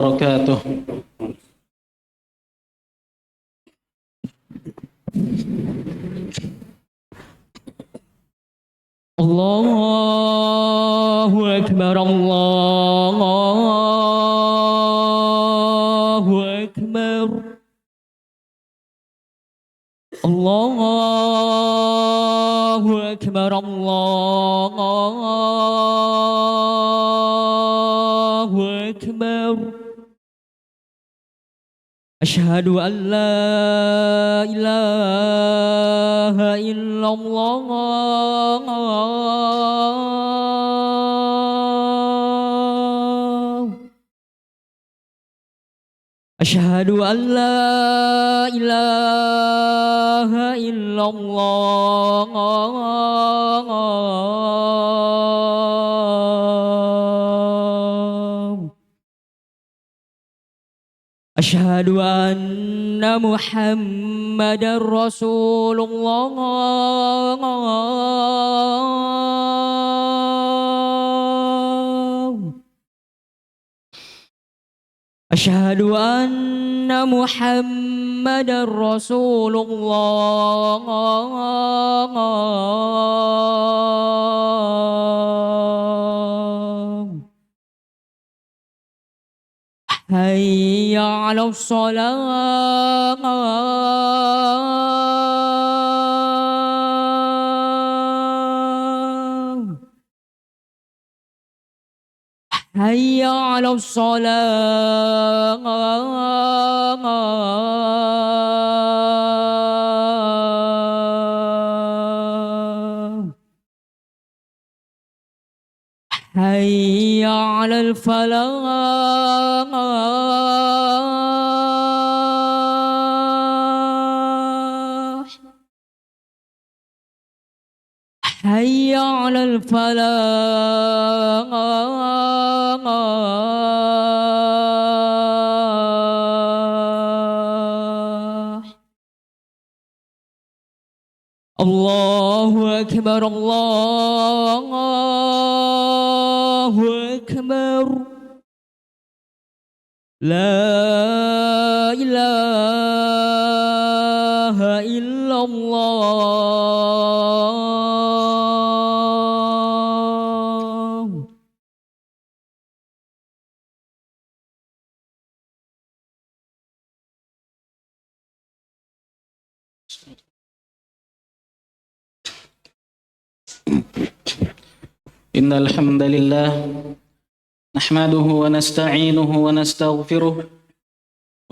wabarakatuh. Allahu Akbar, Allahu Akbar, Allahu Akbar, Allahu Akbar. Asyhadu an la ilaha illallah. Asyhadu an la ilaha illallah. Asyhadu anna Muhammadar Rasulullah. Asyhadu anna Muhammadar Rasulullah. Hayya 'alas shalah. Hayya 'alas shalah. Hayya 'alal falah. Hayya 'alal falah. Allahu Akbar, Allahu Akbar. La ilaha illallah. Innal hamdalillah nahmaduhu wa nasta'inuhu wa nastaghfiruh wa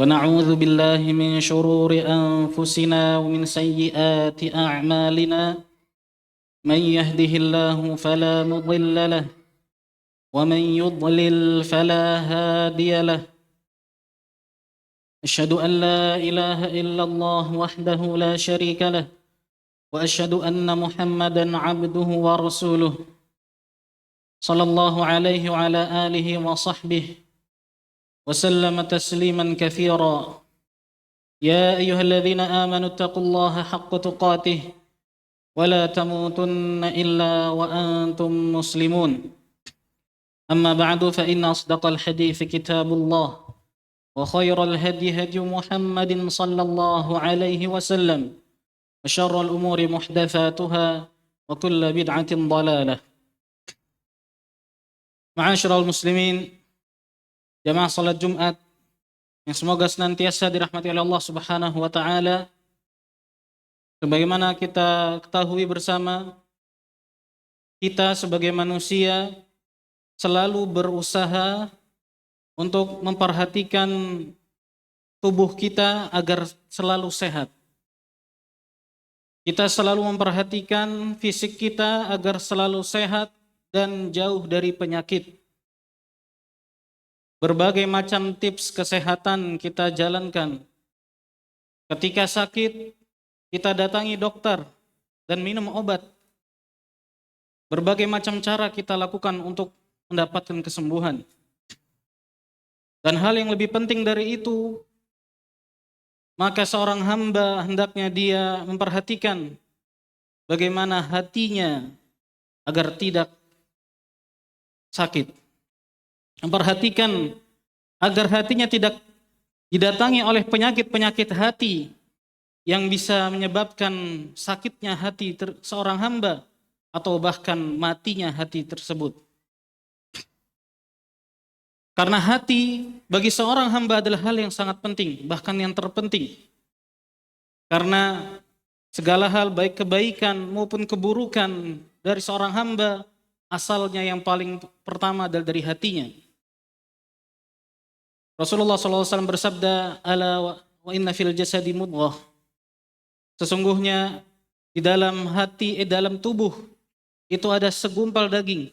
na'udzu billahi min shururi anfusina wa min sayyiati a'malina. Man yahdihillahu fala mudilla lahu wa man yudlil fala hadiya lahu. Asyhadu an la ilaha illallah wahdahu la syarika lahu wa asyhadu anna Muhammadan 'abduhu wa rasuluh. Sallallahu alaihi wa ala alihi wa sahbihi wa sallama tasliman katsira. Ya ayyuhalladzina amanu taqullaha haqqa tuqatih wa la tamutunna illa wa antum muslimun. Amma ba'du, fa inna asdaqal hadithi kitabullah wa khairal hadi hadi Muhammadin sallallahu alaihi wasallam wa syarrul umuri muhdatsatuha wa kullu bid'atin dhalalah. Ma'asyiral muslimin, jamaah salat Jumat yang semoga senantiasa dirahmati oleh Allah Subhanahu wa taala. Sebagaimana kita ketahui bersama, kita sebagai manusia selalu berusaha untuk memperhatikan tubuh kita agar selalu sehat. Kita selalu memperhatikan fisik kita agar selalu sehat dan jauh dari penyakit. Berbagai macam tips kesehatan kita jalankan. Ketika sakit, kita datangi dokter dan minum obat. Berbagai macam cara kita lakukan untuk mendapatkan kesembuhan. Dan hal yang lebih penting dari itu, maka seorang hamba hendaknya dia memperhatikan bagaimana hatinya agar tidak sakit. Memperhatikan agar hatinya tidak didatangi oleh penyakit-penyakit hati yang bisa menyebabkan sakitnya hati seorang hamba atau bahkan matinya hati tersebut. Karena hati bagi seorang hamba adalah hal yang sangat penting, bahkan yang terpenting. Karena segala hal baik kebaikan maupun keburukan dari seorang hamba asalnya yang paling pertama adalah dari hatinya. Rasulullah SAW bersabda, "Ala wa inna fil jasadi mudghah." Sesungguhnya di dalam hati, dalam tubuh itu ada segumpal daging.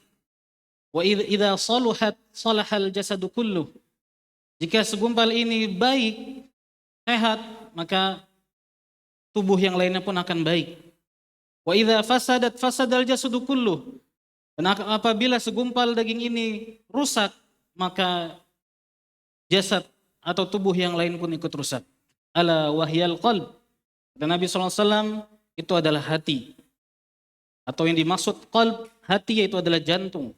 Wa idza saluhat salahal jasadu kulluh. Jika segumpal ini baik, sehat, maka tubuh yang lainnya pun akan baik. Wa idza fasadat fasadal jasadu kulluh. Dan apabila segumpal daging ini rusak, maka jasad atau tubuh yang lain pun ikut rusak. Ala wahyal qalb. Dan Nabi SAW itu adalah hati. Atau yang dimaksud qalb, hati, yaitu adalah jantung.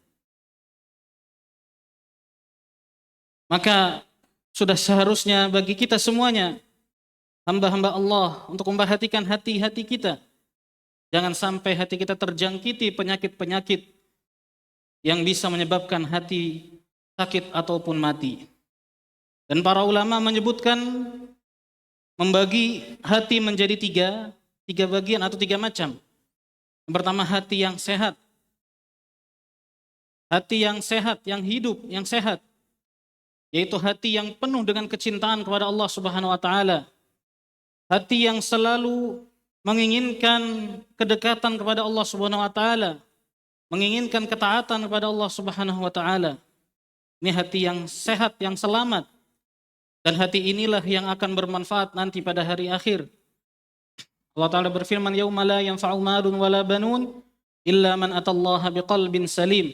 Maka sudah seharusnya bagi kita semuanya, hamba-hamba Allah, untuk memperhatikan hati-hati kita. Jangan sampai hati kita terjangkiti penyakit-penyakit yang bisa menyebabkan hati sakit ataupun mati. Dan para ulama menyebutkan membagi hati menjadi tiga bagian atau tiga macam. Yang pertama, hati yang sehat. Hati yang sehat, yang hidup, yang sehat. Yaitu hati yang penuh dengan kecintaan kepada Allah Subhanahu wa taala. Hati yang selalu menginginkan kedekatan kepada Allah Subhanahu wa taala, menginginkan ketaatan kepada Allah Subhanahu wa taala. Ini hati yang sehat, yang selamat. Dan hati inilah yang akan bermanfaat nanti pada hari akhir. Allah Ta'ala berfirman, "Yauma la yanfa'u malun wala banun illa man atallaha biqalbin salim."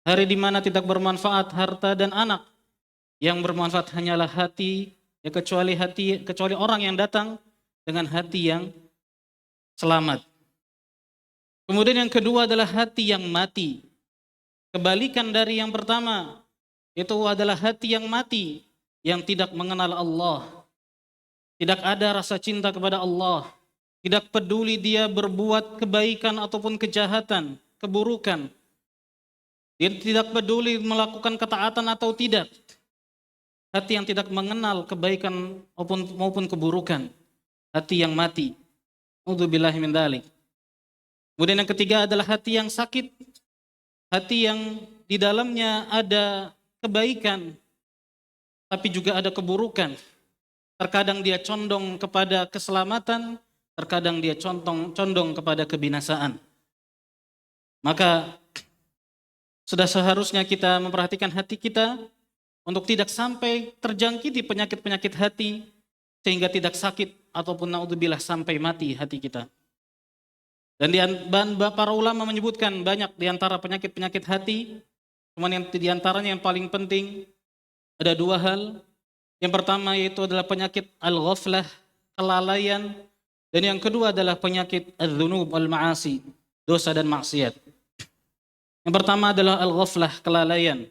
Hari di mana tidak bermanfaat harta dan anak. Yang bermanfaat hanyalah hati, ya kecuali orang yang datang dengan hati yang selamat. Kemudian yang kedua adalah hati yang mati. Kebalikan dari yang pertama, itu adalah hati yang mati, yang tidak mengenal Allah. Tidak ada rasa cinta kepada Allah. Tidak peduli dia berbuat kebaikan ataupun kejahatan, keburukan. Dia tidak peduli melakukan ketaatan atau tidak. Hati yang tidak mengenal kebaikan maupun keburukan. Hati yang mati. A'udzubillahi min dzalik. Kemudian yang ketiga adalah hati yang sakit. Hati yang di dalamnya ada kebaikan, tapi juga ada keburukan. Terkadang dia condong kepada keselamatan, terkadang dia condong kepada kebinasaan. Maka sudah seharusnya kita memperhatikan hati kita untuk tidak sampai terjangkiti penyakit-penyakit hati sehingga tidak sakit ataupun naudzubillah sampai mati hati kita. Dan para ulama menyebutkan banyak di antara penyakit-penyakit hati, cuman yang di antaranya yang paling penting ada dua hal. Yang pertama yaitu adalah penyakit al-ghaflah, kelalaian, dan yang kedua adalah penyakit adz-dzunub wal-ma'asi, dosa dan maksiat. Yang pertama adalah al-ghaflah, kelalaian.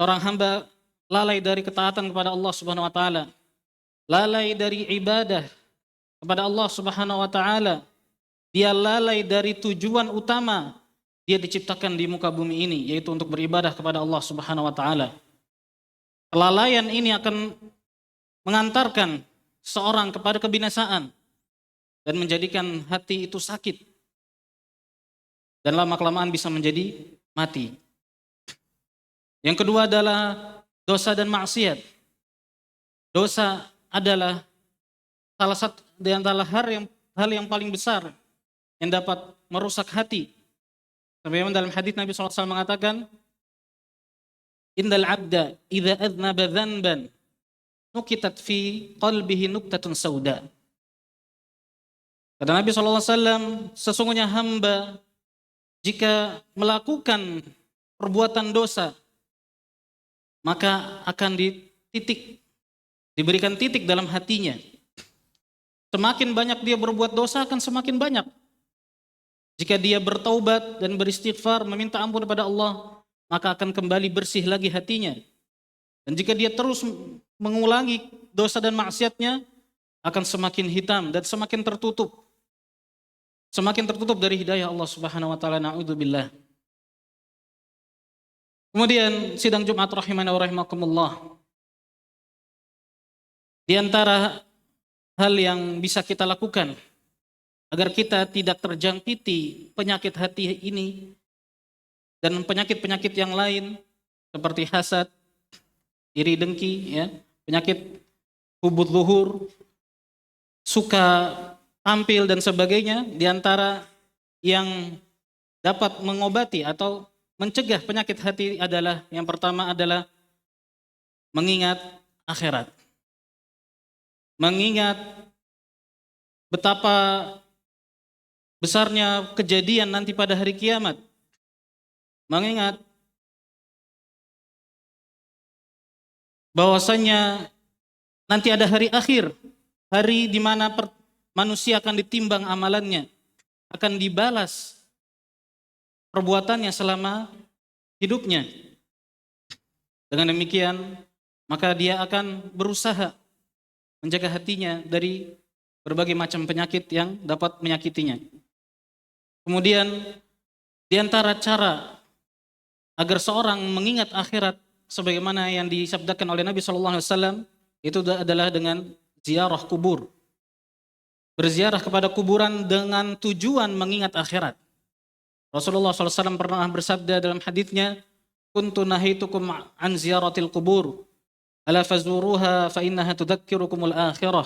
Seorang hamba lalai dari ketaatan kepada Allah Subhanahu wa taala, lalai dari ibadah kepada Allah Subhanahu wa taala. Dia lalai dari tujuan utama dia diciptakan di muka bumi ini, yaitu untuk beribadah kepada Allah Subhanahu wa taala. Kelalaian ini akan mengantarkan seorang kepada kebinasaan dan menjadikan hati itu sakit. Dan lama-kelamaan bisa menjadi mati. Yang kedua adalah dosa dan maksiat. Dosa adalah salah satu di antara hal yang paling besar yang dapat merusak hati. Sebagaimana dalam hadis Nabi SAW mengatakan, "Innal 'abda idza adznaba dzanban nukitat fi qalbihi nuktatun sauda." Kata Nabi SAW, sesungguhnya hamba jika melakukan perbuatan dosa, maka akan diberikan titik dalam hatinya. Semakin banyak dia berbuat dosa akan semakin banyak. Jika dia bertaubat dan beristighfar, meminta ampun kepada Allah, maka akan kembali bersih lagi hatinya. Dan jika dia terus mengulangi dosa dan maksiatnya, akan semakin hitam dan semakin tertutup. Semakin tertutup dari hidayah Allah Subhanahu wa taala. Na'udzubillah. Kemudian sidang Jumat rahimani wa rahimakumullah. Di antara hal yang bisa kita lakukan agar kita tidak terjangkiti penyakit hati ini dan penyakit-penyakit yang lain seperti hasad, iri dengki, ya, penyakit hubud luhur, suka tampil dan sebagainya, di antara yang dapat mengobati atau mencegah penyakit hati adalah yang pertama adalah mengingat akhirat. Mengingat betapa besarnya kejadian nanti pada hari kiamat. Mengingat bahwasanya nanti ada hari akhir, hari di mana manusia akan ditimbang amalannya, akan dibalas perbuatannya selama hidupnya. Dengan demikian, maka dia akan berusaha menjaga hatinya dari berbagai macam penyakit yang dapat menyakitinya. Kemudian, di antara cara agar seorang mengingat akhirat sebagaimana yang disabdakan oleh Nabi SAW, itu adalah dengan ziarah kubur. Berziarah kepada kuburan dengan tujuan mengingat akhirat. Rasulullah SAW pernah bersabda dalam hadisnya, "Kuntu nahitukum an ziyaratil kubur, ala fazuruha fa innaha tudzakirukumul akhirah."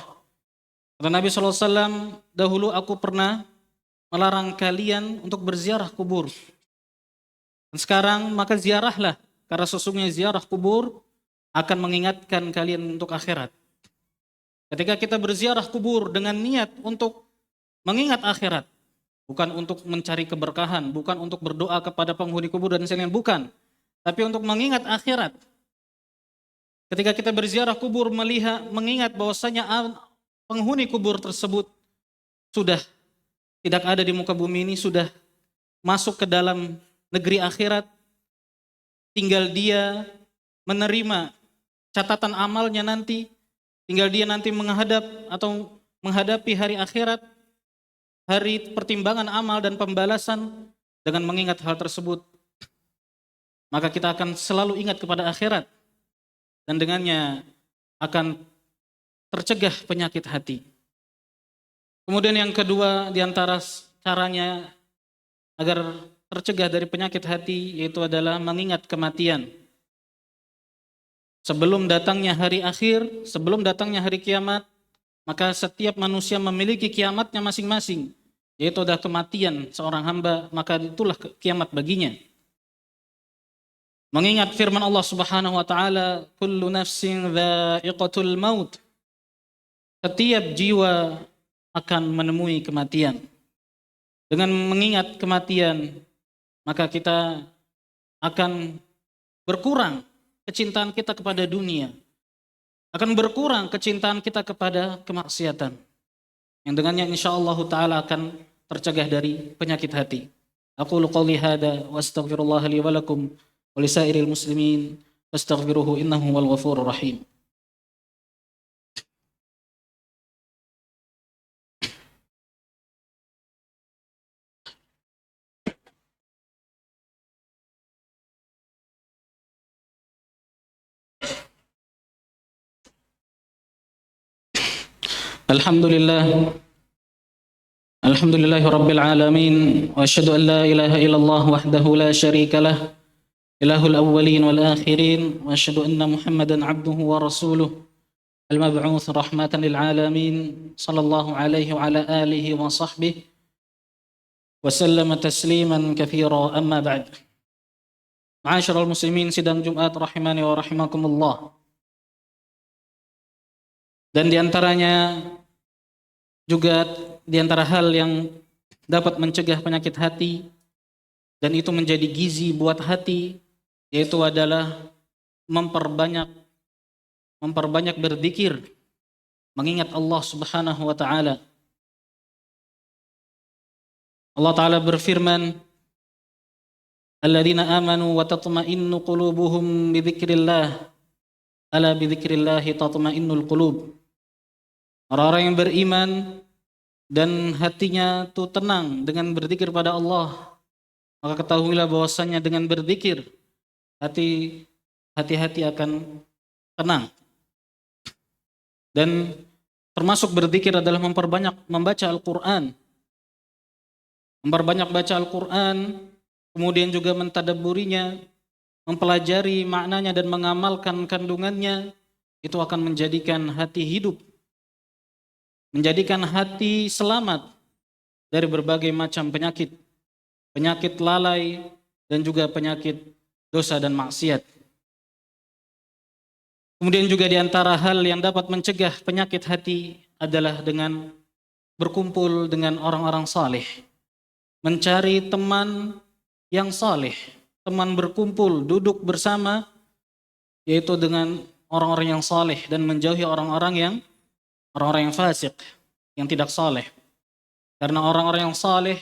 Kata Nabi SAW, dahulu aku pernah melarang kalian untuk berziarah kubur. Dan sekarang maka ziarahlah, karena sesungguhnya ziarah kubur akan mengingatkan kalian untuk akhirat. Ketika kita berziarah kubur dengan niat untuk mengingat akhirat, bukan untuk mencari keberkahan, bukan untuk berdoa kepada penghuni kubur dan sebagainya, bukan. Tapi untuk mengingat akhirat. Ketika kita berziarah kubur, mengingat bahwasanya penghuni kubur tersebut sudah tidak ada di muka bumi ini, sudah masuk ke dalam negeri akhirat, tinggal dia menerima catatan amalnya nanti, tinggal dia nanti menghadapi hari akhirat, hari pertimbangan amal dan pembalasan. Dengan mengingat hal tersebut, maka kita akan selalu ingat kepada akhirat, dan dengannya akan tercegah penyakit hati. Kemudian yang kedua di antara caranya agar tercegah dari penyakit hati, yaitu adalah mengingat kematian. Sebelum datangnya hari akhir, sebelum datangnya hari kiamat, maka setiap manusia memiliki kiamatnya masing-masing, yaitu adalah kematian seorang hamba, maka itulah kiamat baginya. Mengingat firman Allah Subhanahu wa taala, "Kullu nafsin dha'iqatul maut." Setiap jiwa akan menemui kematian. Dengan mengingat kematian, maka kita akan berkurang kecintaan kita kepada dunia. Akan berkurang kecintaan kita kepada kemaksiatan. Yang dengannya insyaallah ta'ala akan tercegah dari penyakit hati. Aqulu qouli hada wa astaghfirullah li wa lakum wa lisairil muslimin fastaghfiruhu innahu wal ghafurur rahim. Alhamdulillahi rabbil alamin, wa asyhadu an la ilaha illallah wahdahu la syarika lah, ilahul awwalin wal akhirin, wa asyhadu anna Muhammadan abduhu wa rasuluh, al-mab'uts rahmatan lil alamin, sallallahu alaihi wa ala alihi wa sahbihi wa sallama tasliman katsira, amma ba'd. Ma'asyiral muslimin, sidang Jumat rahimani wa rahimakumullah. Dan diantaranya juga diantara hal yang dapat mencegah penyakit hati dan itu menjadi gizi buat hati, yaitu adalah memperbanyak berzikir, mengingat Allah Subhanahu wa taala. Allah taala berfirman, "Alladzina amanu wa tatma'innu qulubuhum bi dzikrillah." Ala bidzikrillahi tatma'innul qulub. Orang-orang yang beriman dan hatinya tuh tenang dengan berzikir pada Allah, maka ketahuilah bahwasanya dengan berzikir hati-hati akan tenang. Dan termasuk berzikir adalah memperbanyak membaca Al-Quran. Memperbanyak baca Al-Quran, kemudian juga mentadabburinya, mempelajari maknanya dan mengamalkan kandungannya, itu akan menjadikan hati hidup, menjadikan hati selamat dari berbagai macam penyakit. Penyakit lalai dan juga penyakit dosa dan maksiat. Kemudian juga di antara hal yang dapat mencegah penyakit hati adalah dengan berkumpul dengan orang-orang saleh. Mencari teman yang saleh, teman berkumpul, duduk bersama, yaitu dengan orang-orang yang saleh dan menjauhi orang-orang yang fasik, yang tidak saleh. Karena orang-orang yang saleh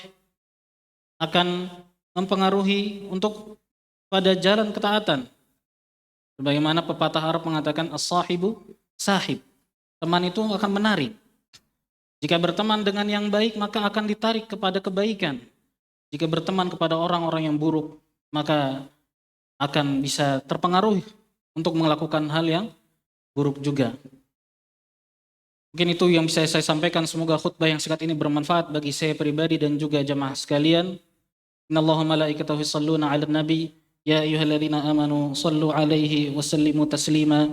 akan mempengaruhi untuk pada jalan ketaatan. Sebagaimana pepatah Arab mengatakan as-sahibu sahib. Teman itu akan menarik. Jika berteman dengan yang baik maka akan ditarik kepada kebaikan. Jika berteman kepada orang-orang yang buruk maka akan bisa terpengaruh untuk melakukan hal yang buruk juga. Mungkin itu yang bisa saya sampaikan. Semoga khutbah yang singkat ini bermanfaat bagi saya pribadi dan juga jamaah sekalian. Innallaha malaikatahu yusholluna 'alan nabi ya ayyuhalladzina amanu shallu 'alaihi wa sallimu taslima.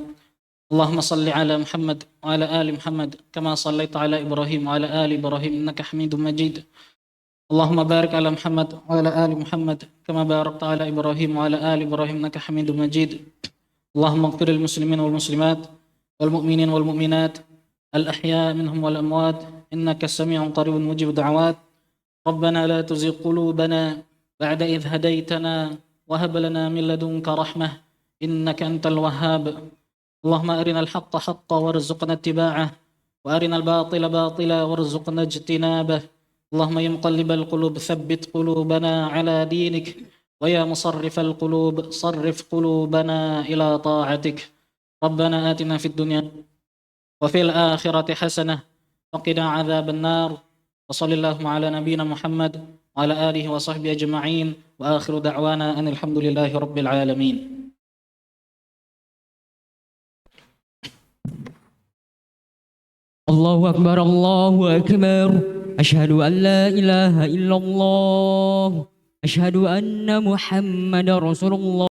Allahumma shalli 'ala Muhammad wa 'ala ali Muhammad kama shallaita 'ala Ibrahim wa 'ala ali Ibrahim innaka Hamidum Majid. Allahumma barik 'ala Muhammad wa 'ala ali Muhammad kama barakta 'ala Ibrahim wa 'ala ali Ibrahim innaka Hamidum Majid. Allahumma ighfir lil muslimin wal muslimat wal mu'minin wal mu'minat al-ahya' minhum wal amwat innaka sami'un qaribun mujibud da'awat. ربنا لا تزغ قلوبنا بعد إذ هديتنا وهب لنا من لدنك رحمة إنك أنت الوهاب. اللهم أرنا الحق حقا وارزقنا اتباعه وأرنا الباطل باطلا وارزقنا اجتنابه. اللهم يا مقلب القلوب ثبت قلوبنا على دينك ويا مصرف القلوب صرف قلوبنا إلى طاعتك. ربنا آتنا في الدنيا وفي الآخرة حسنة وقنا عذاب النار. وصلى اللهم على نبينا محمد وعلى آله وصحبه أجمعين وآخر دعوانا أن الحمد لله رب العالمين. الله أكبر الله أكبر أشهد أن لا إله إلا الله أشهد أن محمد رسول الله.